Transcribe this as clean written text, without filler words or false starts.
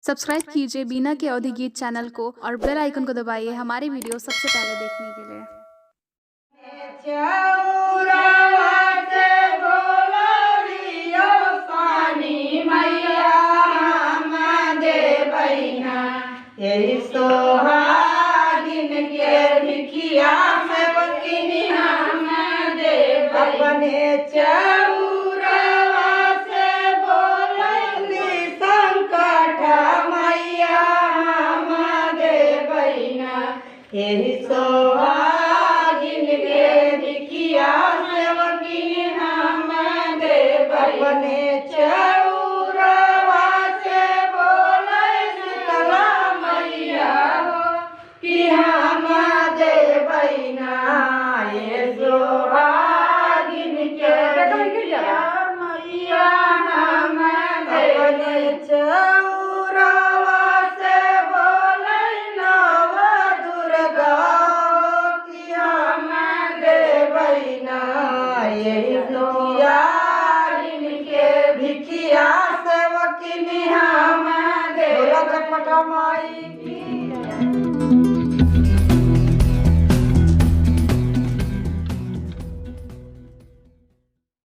Subscribe कीजिए बीना के अवधि गीत चैनल को और बेल आइकन को दबाइए हमारी वीडियो सबसे पहले देखने के लिए। यही सोहागिन के भिखिया में बकिनी हम देव अपने चौरवा से बोलली संकट मैया हम देवैना। यही सोहागिन के भिखिया से बकिनी हम देव अपने भिखिया से वकीनी हम देव चटपटा माई।